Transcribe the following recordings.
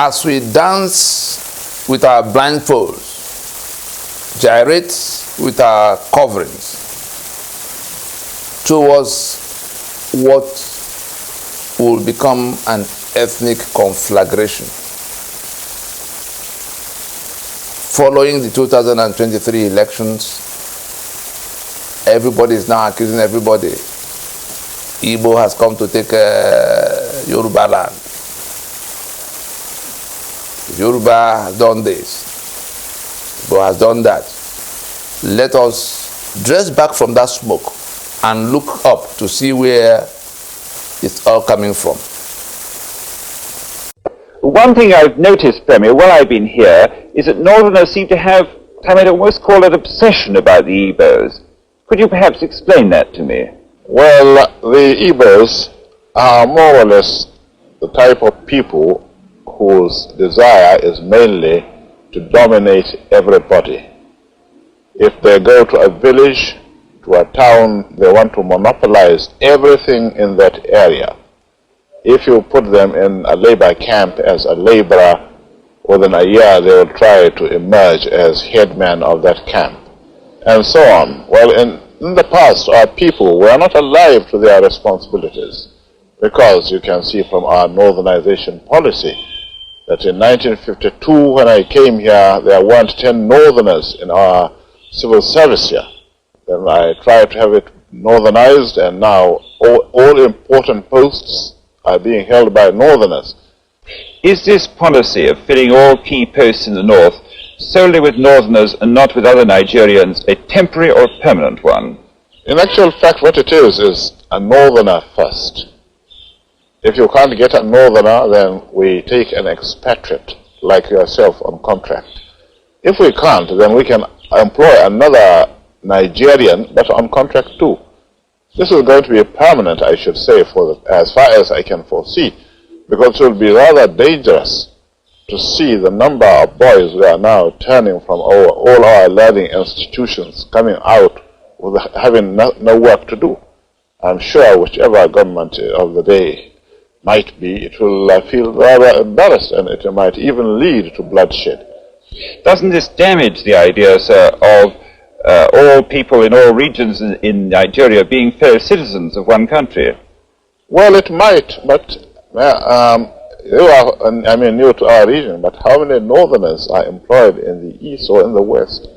as we dance with our blindfolds, gyrate with our coverings towards what will become an ethnic conflagration. Following the 2023 elections, everybody is now accusing everybody. Igbo has come to take Yoruba land. Yoruba has done this. Igbo has done that. Let us dress back from that smoke and look up to see where it's all coming from. One thing I've noticed, Premier, while I've been here, is that Northerners seem to have, I might almost call it, obsession about the Igbos. Could you perhaps explain that to me? Well, the Igbos are more or less the type of people whose desire is mainly to dominate everybody. If they go to a village, to a town, they want to monopolize everything in that area. If you put them in a labor camp as a laborer, within a year they will try to emerge as headman of that camp, and so on. Well, in the past, our people were not alive to their responsibilities, because you can see from our northernization policy that in 1952, when I came here, there weren't 10 northerners in our civil service here. Then I tried to have it northernized, and now all important posts are being held by northerners. Is this policy of filling all key posts in the north solely with northerners and not with other Nigerians a temporary or permanent one? In actual fact, what it is a northerner first. If you can't get a northerner, then we take an expatriate like yourself on contract. If we can't, then we can employ another Nigerian, but on contract too. This is going to be permanent, I should say, as far as I can foresee, because it will be rather dangerous to see the number of boys we are now turning from all our learning institutions coming out with having no work to do. I'm sure whichever government of the day might be, it will feel rather embarrassed, and it might even lead to bloodshed. Doesn't this damage the idea, sir, of all people in all regions in Nigeria being fellow citizens of one country? Well, it might, but you are, new to our region, but how many northerners are employed in the east or in the west?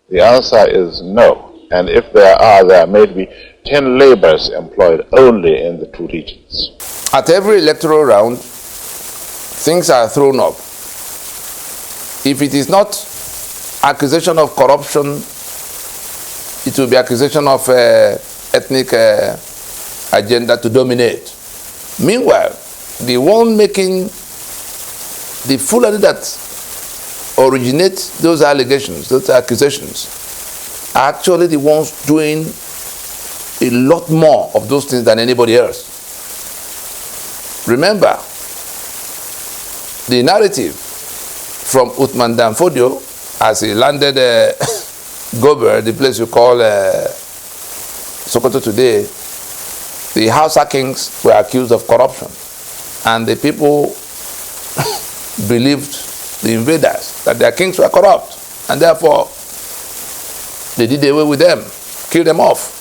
The answer is no. And if there may be 10 laborers employed only in the two regions. At every electoral round, things are thrown up. If it is not accusation of corruption, it will be accusation of ethnic agenda to dominate. Meanwhile, the one making the Fulani that originate those allegations, those accusations, are actually the ones doing a lot more of those things than anybody else. Remember, the narrative from Uthman Dan Fodio, as he landed Gober, the place you call Sokoto today, the Hausa kings were accused of corruption. And the people believed, the invaders, that their kings were corrupt. And therefore, they did away with them, killed them off.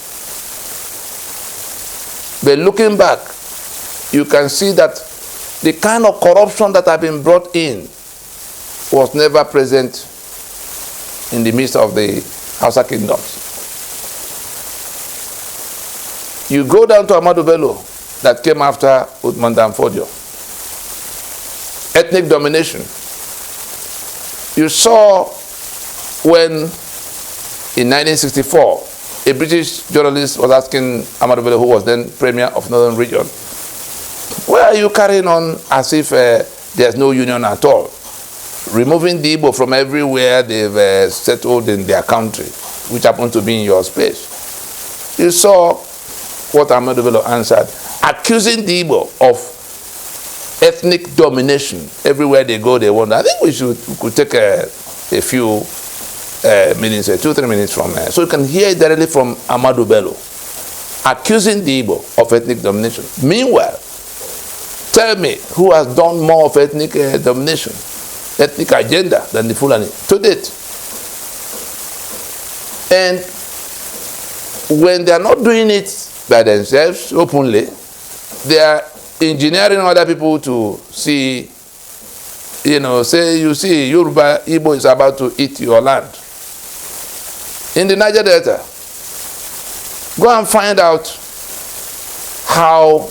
But looking back, you can see that the kind of corruption that had been brought in was never present in the midst of the Hausa kingdoms. You go down to Ahmadu Bello, that came after Uthman Dan Fodio. Ethnic domination. You saw when, in 1964, a British journalist was asking Ahmadu Bello, who was then Premier of Northern Region, why are you carrying on as if there's no union at all? Removing the Igbo from everywhere they've settled in their country, which happened to be in your space. You saw what Ahmadu Bello answered, accusing the Igbo of ethnic domination. Everywhere they go, they wonder. I think we could take a few minutes, 2-3 minutes from here, so you can hear it directly from Ahmadu Bello, accusing the Igbo of ethnic domination. Meanwhile, Tell me who has done more of ethnic domination, ethnic agenda than the Fulani to date. And when they are not doing it by themselves openly, they are engineering other people to see, say, you see, Yoruba, Igbo is about to eat your land. In the Niger Delta, go and find out how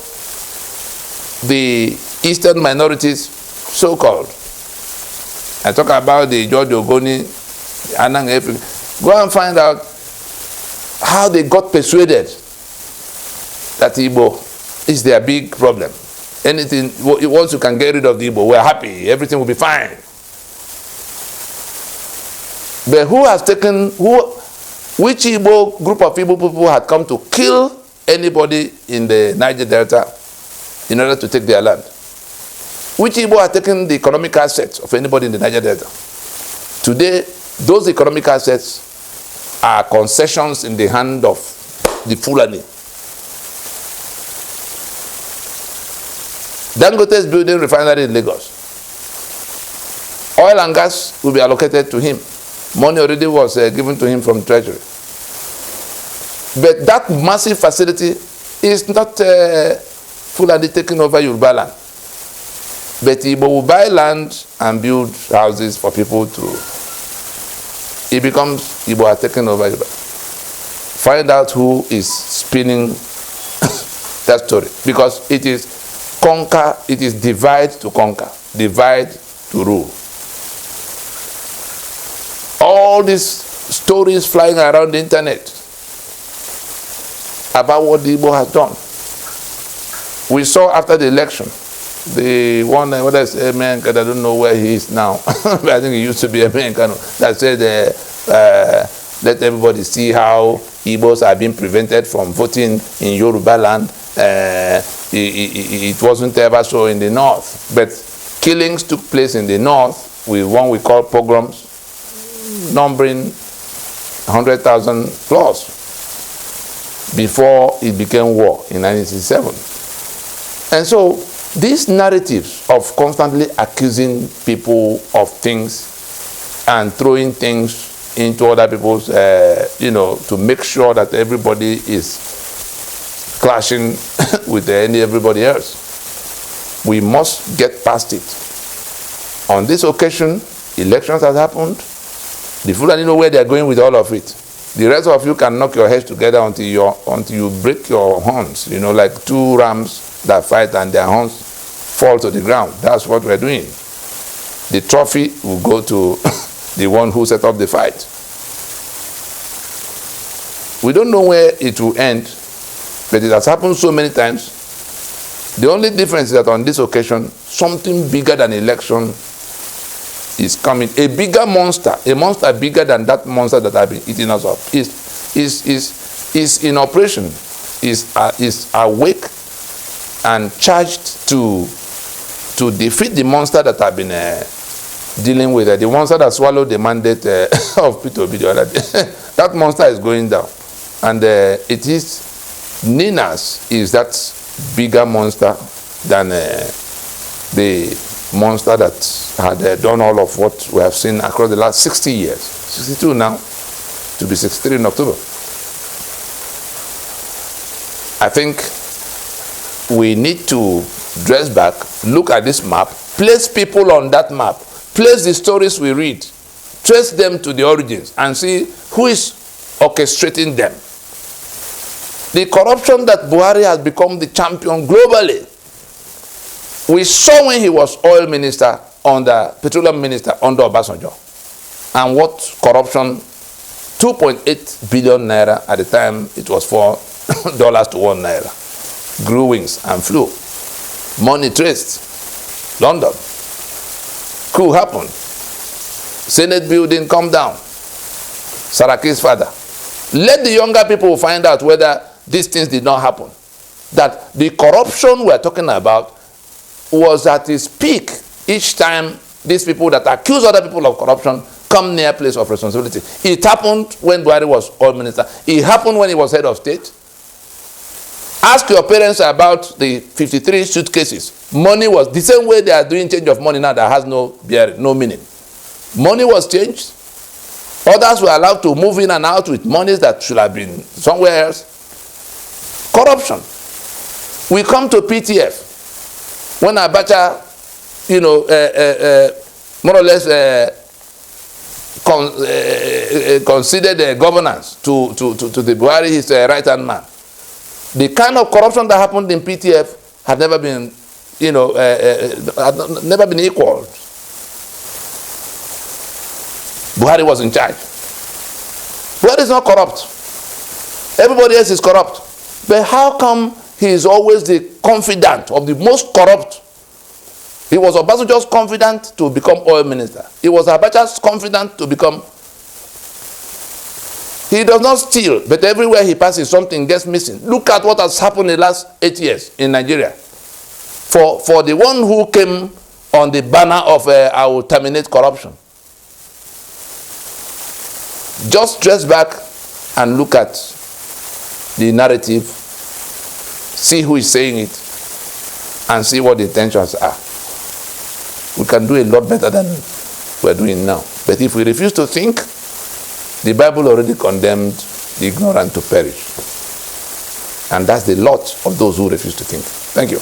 the eastern minorities, so-called, I talk about the George Ogoni, Anang Epi, go and find out how they got persuaded that Igbo is their big problem. Anything, once you can get rid of the Igbo, we're happy, everything will be fine. But who has taken, which Igbo, group of Igbo people had come to kill anybody in the Niger Delta in order to take their land? Which Igbo had taken the economic assets of anybody in the Niger Delta? Today, those economic assets are concessions in the hand of the Fulani. Dangote is building refinery in Lagos. Oil and gas will be allocated to him. Money already was given to him from Treasury. But that massive facility is not Fulani taking over Yoruba land. But Igbo will buy land and build houses for people to. It becomes Igbo are taking over Yoruba. Find out who is spinning that story. Because it is conquer, it is divide to conquer, divide to rule. All these stories flying around the internet about what the Igbo has done. We saw after the election, the one, whether it's a man, I don't know where he is now, but I think he used to be a man, that said, let everybody see how Igbos are being prevented from voting in Yoruba land. It wasn't ever so in the north, but killings took place in the north with one we call pogroms, numbering 100,000 plus before it became war in 1967. And so these narratives of constantly accusing people of things and throwing things into other people's, to make sure that everybody is clashing with everybody else. We must get past it. On this occasion, elections have happened. The Fulani know where they are going with all of it. The rest of you can knock your heads together until you break your horns, like two rams that fight and their horns fall to the ground. That's what we're doing. The trophy will go to the one who set up the fight. We don't know where it will end, but it has happened so many times. The only difference is that on this occasion, something bigger than election is coming. A bigger monster, a monster bigger than that monster that have been eating us up, is in operation, is awake and charged to defeat the monster that have been dealing with it. The monster that swallowed the mandate of Peter Obi the other day. That monster is going down. And it is Ninas is that bigger monster than the monster that had done all of what we have seen across the last 60 years. 62 now, to be 63 in October. I think we need to dress back, look at this map, place people on that map, place the stories we read, trace them to the origins, and see who is orchestrating them. The corruption that Buhari has become the champion globally. We saw when he was oil minister petroleum minister under Obasanjo. And what corruption, 2.8 billion naira at the time, it was $4 to 1 naira. Grew wings and flew. Money traced. London. Coup happened. Senate building come down. Saraki's father. Let the younger people find out whether these things did not happen. That the corruption we're talking about was at its peak each time these people that accuse other people of corruption come near place of responsibility. It happened when Buhari was oil minister. It happened when he was head of state. Ask your parents about the 53 suitcases. Money was the same way they are doing change of money now that has no bearing, no meaning. Money was changed. Others were allowed to move in and out with monies that should have been somewhere else. Corruption. We come to PTF. When Abacha, more or less considered governance to the Buhari, his right-hand man. The kind of corruption that happened in PTF had never been, had never been equaled. Buhari was in charge. Buhari is not corrupt. Everybody else is corrupt. But how come he is always the confidant of the most corrupt? He was Obasanjo's confidant to become oil minister. He was Abacha's confidant to become. He does not steal, but everywhere he passes, something gets missing. Look at what has happened in the last 8 years in Nigeria. For the one who came on the banner of I will terminate corruption. Just trace back and look at the narrative, see who is saying it, and see what the intentions are. We can do a lot better than we're doing now. But if we refuse to think, the Bible already condemned the ignorant to perish. And that's the lot of those who refuse to think. Thank you.